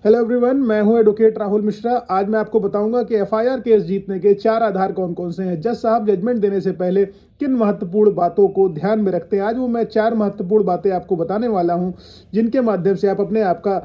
Hello everyone, मैं हूं advocate Rahul Mishra. आज मैं आपको बताऊंगा कि एफआईआर केस जीतने के 4 आधार कौन कौन से हैं। जज साहब जजमेंट देने से पहले किन महत्वपूर्ण बातों को ध्यान में रखते हैं। आज वो मैं 4 महत्वपूर्ण बातें आपको बताने वाला हूं, जिनके माध्यम से आप अपने आप का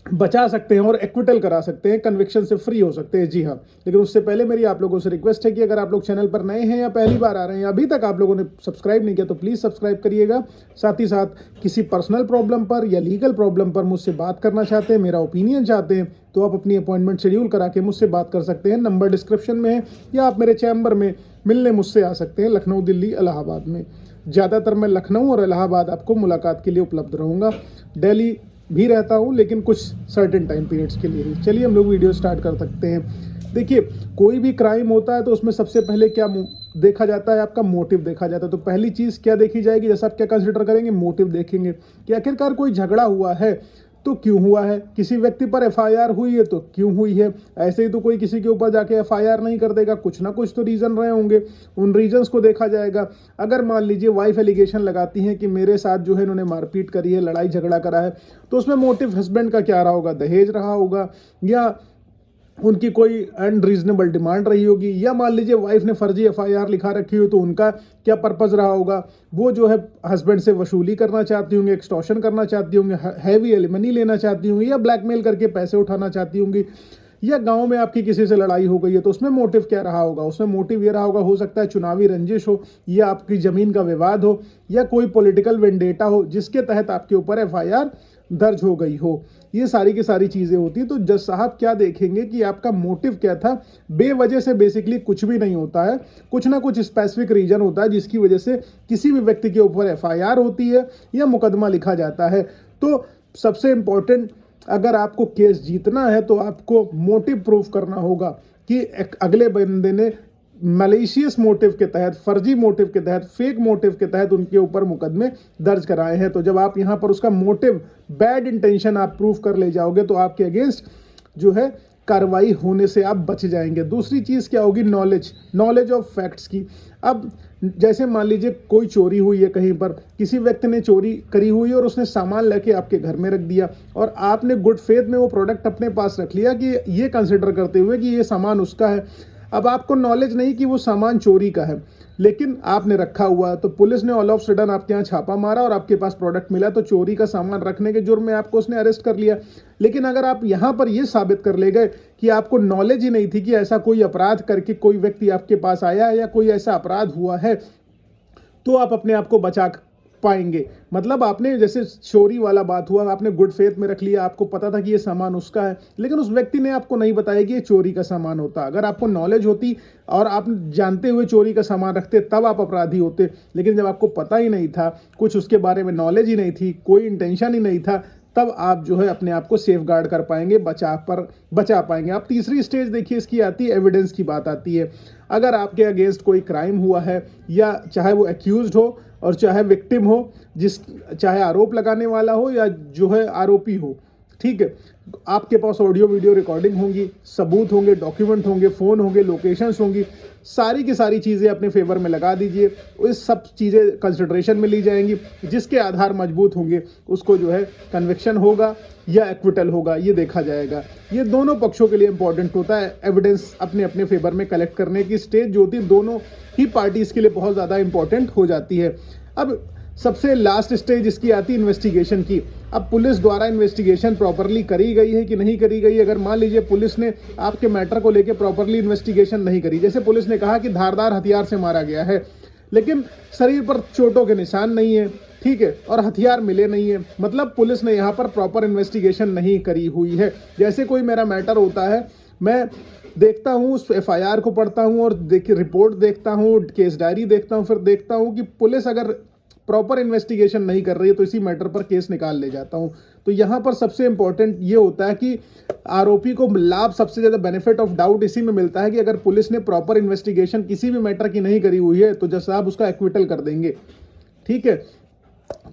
बचा सकते हैं और एक्विटल करा सकते हैं, कन्विक्शन से फ्री हो सकते हैं। जी हाँ, लेकिन उससे पहले मेरी आप लोगों से रिक्वेस्ट है कि अगर आप लोग चैनल पर नए हैं या पहली बार आ रहे हैं, अभी तक आप लोगों ने सब्सक्राइब नहीं किया तो प्लीज़ सब्सक्राइब करिएगा। साथ ही साथ किसी पर्सनल प्रॉब्लम पर या लीगल प्रॉब्लम पर मुझसे बात करना चाहते हैं, मेरा ओपिनियन चाहते हैं, तो आप अपनी अपॉइंटमेंट शेड्यूल करा के मुझसे बात कर सकते हैं। नंबर डिस्क्रिप्शन में है, या आप मेरे चैम्बर में मिलने मुझसे आ सकते हैं, लखनऊ, दिल्ली, इलाहाबाद में। ज़्यादातर मैं लखनऊ और इलाहाबाद आपको मुलाकात के लिए उपलब्ध रहूँगा। दिल्ली भी रहता हूँ, लेकिन कुछ सर्टेन टाइम पीरियड्स के लिए ही। चलिए हम लोग वीडियो स्टार्ट कर सकते हैं। देखिए, कोई भी क्राइम होता है तो उसमें सबसे पहले क्या देखा जाता है, आपका मोटिव देखा जाता है। तो पहली चीज़ क्या देखी जाएगी, जैसा आप क्या कंसिडर करेंगे, मोटिव देखेंगे कि आखिरकार कोई झगड़ा हुआ है तो क्यों हुआ है, किसी व्यक्ति पर एफआईआर हुई है तो क्यों हुई है। ऐसे ही तो कोई किसी के ऊपर जाके एफआईआर नहीं कर देगा, कुछ ना कुछ तो रीज़न रहे होंगे, उन रीजंस को देखा जाएगा। अगर मान लीजिए वाइफ एलिगेशन लगाती हैं कि मेरे साथ जो है इन्होंने मारपीट करी है, लड़ाई झगड़ा करा है, तो उसमें मोटिव हस्बैंड का क्या रहा होगा, दहेज रहा होगा, या उनकी कोई अनरीजनेबल डिमांड रही होगी, या मान लीजिए वाइफ ने फर्जी एफआईआर लिखा रखी हो तो उनका क्या पर्पज़ रहा होगा। वो जो है हस्बैंड से वसूली करना चाहती होंगी, एक्सटॉर्शन करना चाहती होंगी, हैवी एलिमनी लेना चाहती होंगी, या ब्लैकमेल करके पैसे उठाना चाहती होंगी, या गांव में आपकी किसी से लड़ाई हो गई है तो उसमें मोटिव क्या रहा होगा। उसमें मोटिव ये रहा होगा, हो सकता है चुनावी रंजिश हो, या आपकी ज़मीन का विवाद हो, या कोई पॉलिटिकल वेंडेटा हो जिसके तहत आपके ऊपर एफआईआर दर्ज हो गई हो। ये सारी की सारी चीज़ें होती हैं। तो जज साहब क्या देखेंगे कि आपका मोटिव क्या था। बेवजह से बेसिकली कुछ भी नहीं होता है, कुछ ना कुछ स्पेसिफिक रीजन होता है जिसकी वजह से किसी भी व्यक्ति के ऊपर एफआईआर होती है या मुकदमा लिखा जाता है। तो सबसे इम्पोर्टेंट, अगर आपको केस जीतना है तो आपको मोटिव प्रूफ करना होगा कि अगले बंदे ने मलेशियस मोटिव के तहत, फर्जी मोटिव के तहत, फेक मोटिव के तहत उनके ऊपर मुकदमे दर्ज कराए हैं। तो जब आप यहाँ पर उसका मोटिव, बैड इंटेंशन आप प्रूफ कर ले जाओगे तो आपके अगेंस्ट जो है कार्रवाई होने से आप बच जाएंगे। दूसरी चीज़ क्या होगी, नॉलेज ऑफ फैक्ट्स की। अब जैसे मान लीजिए कोई चोरी हुई है, कहीं पर किसी व्यक्ति ने चोरी करी हुई है और उसने सामान लेके आपके घर में रख दिया, और आपने गुड फेथ में वो प्रोडक्ट अपने पास रख लिया कि ये कंसिडर करते हुए कि ये सामान उसका है। अब आपको नॉलेज नहीं कि वो सामान चोरी का है, लेकिन आपने रखा हुआ है, तो पुलिस ने ऑल ऑफ सडन आपके यहाँ छापा मारा और आपके पास प्रोडक्ट मिला, तो चोरी का सामान रखने के जुर्म में आपको उसने अरेस्ट कर लिया। लेकिन अगर आप यहाँ पर ये साबित कर ले गए कि आपको नॉलेज ही नहीं थी कि ऐसा कोई अपराध करके कोई व्यक्ति आपके पास आया है या कोई ऐसा अपराध हुआ है, तो आप अपने आप को बचा पाएंगे। मतलब आपने, जैसे चोरी वाला बात हुआ, आपने गुड फेथ में रख लिया, आपको पता था कि ये सामान उसका है, लेकिन उस व्यक्ति ने आपको नहीं बताया कि ये चोरी का सामान होता। अगर आपको नॉलेज होती और आप जानते हुए चोरी का सामान रखते, तब आप अपराधी होते। लेकिन जब आपको पता ही नहीं था, कुछ उसके बारे में नॉलेज ही नहीं थी, कोई इंटेंशन ही नहीं था, तब आप जो है अपने आप को सेफ गार्ड कर पाएंगे, बचा पाएंगे आप। तीसरी स्टेज देखिए इसकी आती है, एविडेंस की बात आती है। अगर आपके अगेंस्ट कोई क्राइम हुआ है, या चाहे वो एक्यूज्ड हो और चाहे विक्टिम हो, चाहे आरोप लगाने वाला हो या जो है आरोपी हो, ठीक है, आपके पास ऑडियो वीडियो रिकॉर्डिंग होंगी, सबूत होंगे, डॉक्यूमेंट होंगे, फ़ोन होंगे, लोकेशंस होंगी, सारी की सारी चीज़ें अपने फेवर में लगा दीजिए। इस सब चीज़ें कंसिडरेशन में ली जाएंगी, जिसके आधार मजबूत होंगे उसको जो है कन्विक्शन होगा या एक्विटल होगा, ये देखा जाएगा। ये दोनों पक्षों के लिए इंपॉर्टेंट होता है। एविडेंस अपने अपने फेवर में कलेक्ट करने की स्टेज जो होती है, दोनों ही पार्टीज़ के लिए बहुत ज़्यादा इंपॉर्टेंट हो जाती है। अब सबसे लास्ट स्टेज इसकी आती है इन्वेस्टिगेशन की। अब पुलिस द्वारा इन्वेस्टिगेशन प्रॉपरली करी गई है कि नहीं करी गई। अगर मान लीजिए पुलिस ने आपके मैटर को लेकर प्रॉपरली इन्वेस्टिगेशन नहीं करी, जैसे पुलिस ने कहा कि धारदार हथियार से मारा गया है, लेकिन शरीर पर चोटों के निशान नहीं है, ठीक है, और हथियार मिले नहीं है, मतलब पुलिस ने यहाँ पर प्रॉपर इन्वेस्टिगेशन नहीं करी हुई है। जैसे कोई मेरा मैटर होता है, मैं देखता हूँ, उस एफआईआर को पढ़ता हूँ और रिपोर्ट देखता हूँ, केस डायरी देखता हूँ, फिर देखता हूँ कि पुलिस अगर प्रॉपर इन्वेस्टिगेशन नहीं कर रही है तो इसी मैटर पर केस निकाल ले जाता हूँ। तो यहाँ पर सबसे इंपॉर्टेंट ये होता है कि आरोपी को लाभ, सबसे ज़्यादा बेनिफिट ऑफ डाउट इसी में मिलता है कि अगर पुलिस ने प्रॉपर इन्वेस्टिगेशन किसी भी मैटर की नहीं करी हुई है तो जज साहब उसका एक्विटल कर देंगे, ठीक है।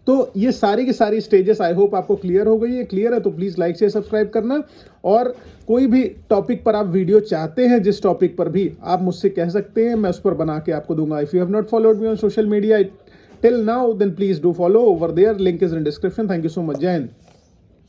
तो ये सारी की सारी स्टेजेस आई होप आपको क्लियर हो गई है। क्लियर है तो प्लीज़ लाइक शेयर सब्सक्राइब करना, और कोई भी टॉपिक पर आप वीडियो चाहते हैं, जिस टॉपिक पर भी आप मुझसे कह सकते हैं, मैं उस पर बना के आपको दूंगा। If you have not followed me on social media till now, then please do follow over there. Link is in description. Thank you so much. Jai Hind.